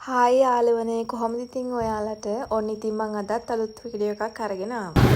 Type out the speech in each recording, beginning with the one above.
Hi යාළුවනේ කොහොමද ඉතින් ඔයාලට? ඔන්න ඉතින් මං අදත් අලුත් වීඩියෝ එකක් අරගෙන ආවා.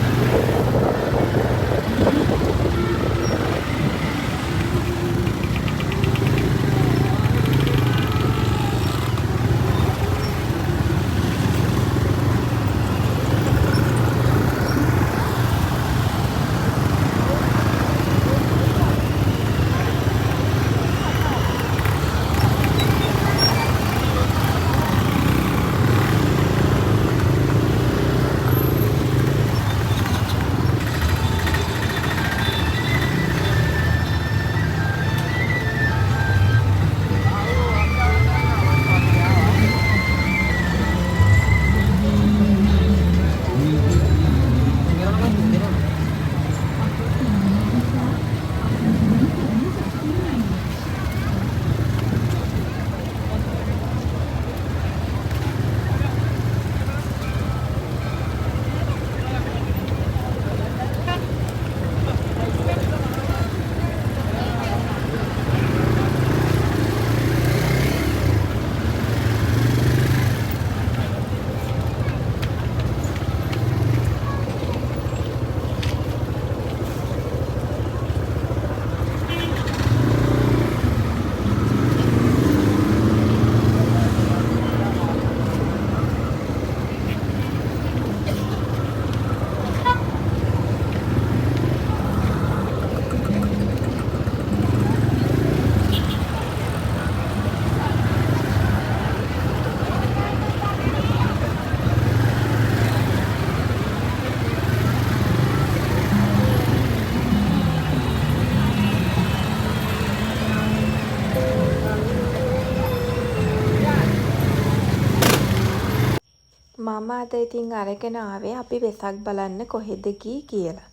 මම අද ඉතින් අරගෙන ආවේ අපි වෙසක් බලන්න කොහෙද කියලා.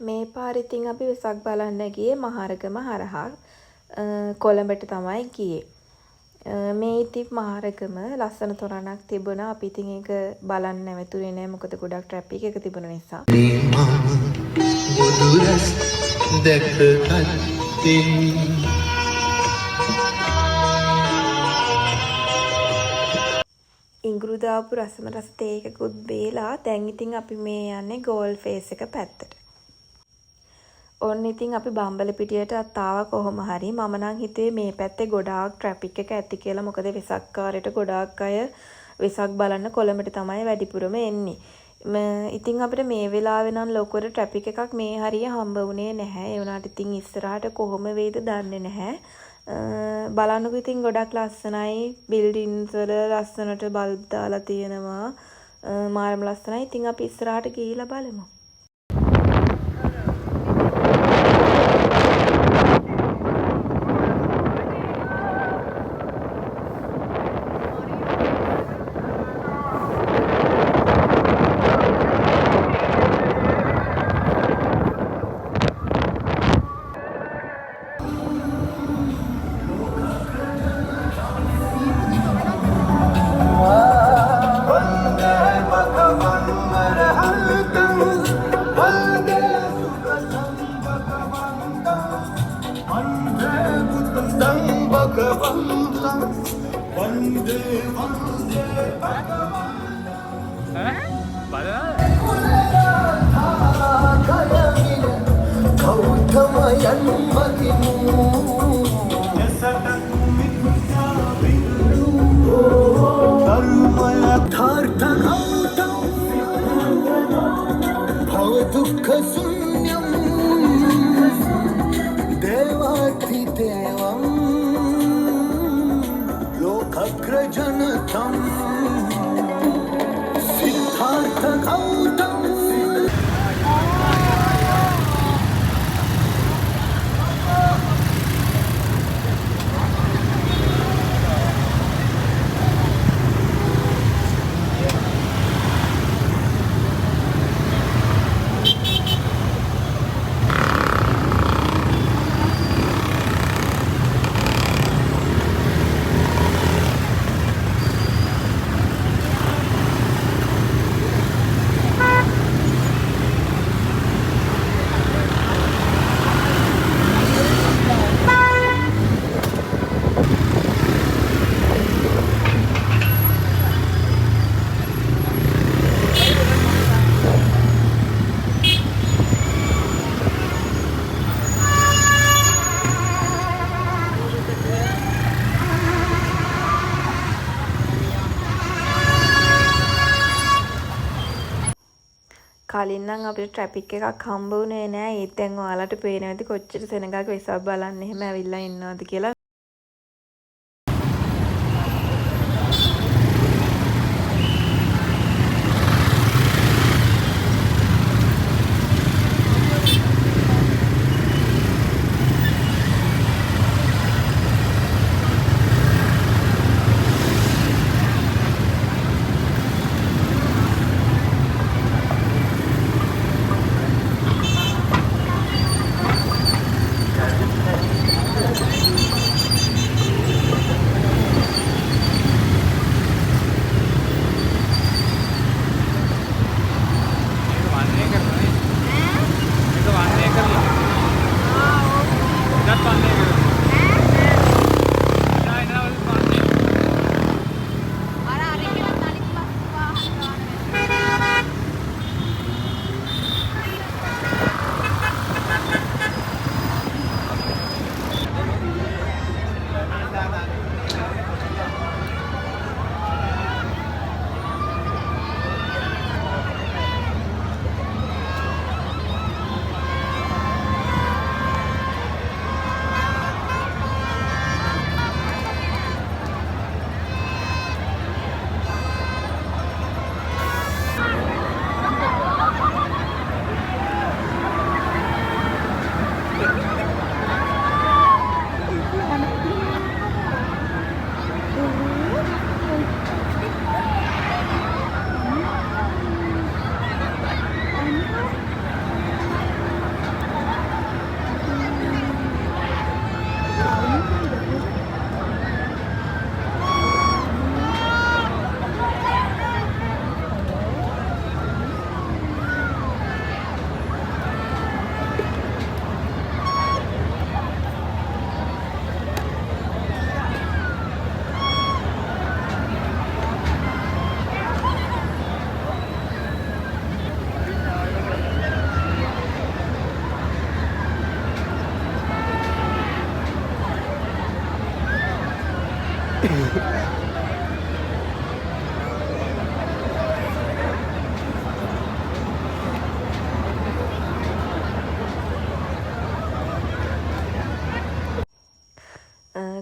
මේ පාර ඉතින් අපි වෙසක් බලන්න ගියේ මහරගම හරහා කොළඹට තමයි ගියේ. මේ ඉතින් මහරගම ලස්සන තොරණක් තිබුණා. අපි ඉතින් ඒක බලන්න නැවතුනේ නෑ මොකද ගොඩක් ට්‍රැෆික් එක තිබුණ නිසා. ඉඟුරු දාපු රසම රස තේ එකකුත් බේලා දැන් ඉතින් අපි මේ යන්නේ ගෝල් ෆේස් එක පැත්තට. ඔන්න ඉතින් අපි බම්බලපිටියට ආවා කොහොම හරි. මම නම් හිතුවේ මේ පැත්තේ ගොඩාක් ට්‍රැෆික් එක ඇති කියලා. මොකද වෙසක් කාලේට ගොඩාක් අය වෙසක් බලන්න කොළඹට තමයි වැඩිපුරම එන්නේ. ඉතින් අපිට මේ වෙලාවේ නම් ලොකුවට ට්‍රැෆික් එකක් මේ හරිය හම්බ වුණේ නැහැ. ඒ වුණාට ඉතින් ඉස්සරහට කොහොම වෙයිද දන්නේ නැහැ. බලන්නකෝ ඉතින් ගොඩක් ලස්සනයි. බිල්ඩින්ස් වල ලස්සනට බල්බ් දාලා තියෙනවා. මාරම ලස්සනයි. ඉතින් අපි ඉස්සරහට ගිහිල්ලා බලමු. කලින් නම් අපිට ට්‍රැෆික් එකක් හම්බ වුණේ නෑ. ඒත් දැන් ඔයාලට පේනවා ඇති කොච්චර සෙනගක වෙසක් බලන්න එහෙම ඇවිල්ලා ඉන්නවද කියලා.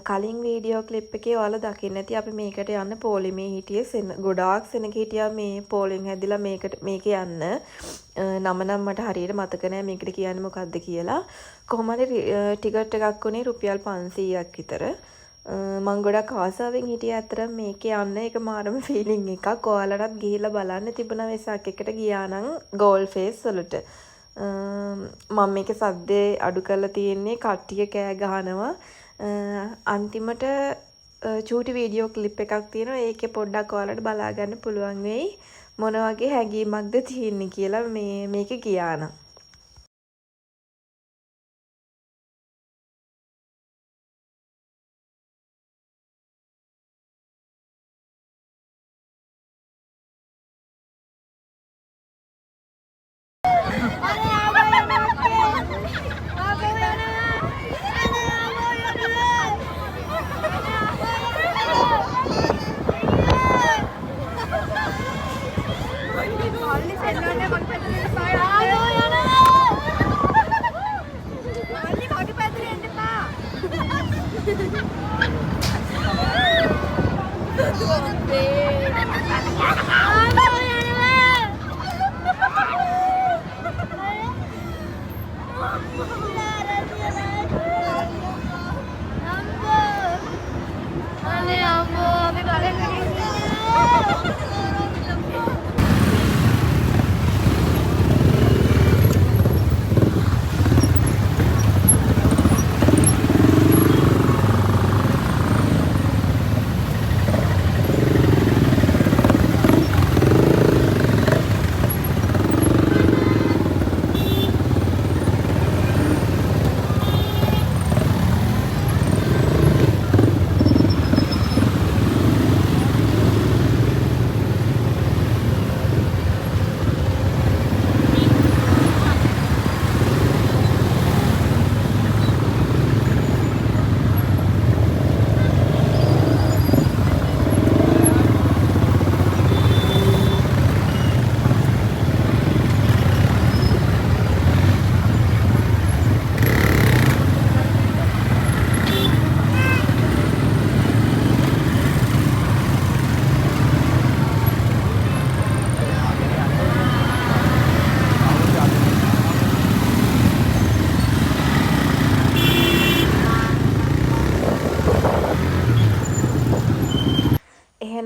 කලින් වීඩියෝ ක්ලිප් එකේ ඔයාලා දකින්න ඇති අපි මේකට යන්න පොලිමේ හිටියේ ගොඩාක් සෙනග හිටියා මේ පොලින් හැදිලා මේක යන්න නම නම් මට හරියට මතක නෑ මේකට කියන්නේ මොකද්ද කියලා. කොහොම හරි ටිකට් එකක් උනේ රුපියල් 500ක් විතර. මම ගොඩක් ආසාවෙන් හිටියා අතර මේකේ යන්න ඒක මාරම ෆීලිං එකක්. ඔයාලටත් ගිහිල්ලා බලන්න තිබුණා වෙසක් එකට ගියා නම් ගෝල් ෆේස් වලට. මම මේකේ සද්දේ අඩු කරලා තියෙන්නේ කට්ටිය කෑ ගහනවා. අන්තිමට චූටි වීඩියෝ ක්ලිප් එකක් තියෙනවා. ඒකේ පොඩ්ඩක් ඔයාලට බලා ගන්න පුළුවන් වෙයි මොන වගේ හැඟීමක්ද තියෙන්නේ කියලා මේක ගියා නම්.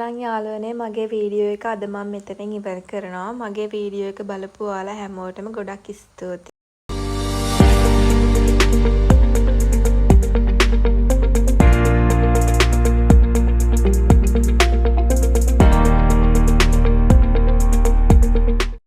එහෙනම් යාළුවනේ මගේ වීඩියෝ එක අද මම මෙතනින් ඉවර කරනවා. මගේ වීඩියෝ එක බලපු ඔයාලා හැමෝටම ගොඩක් ස්තුතියි.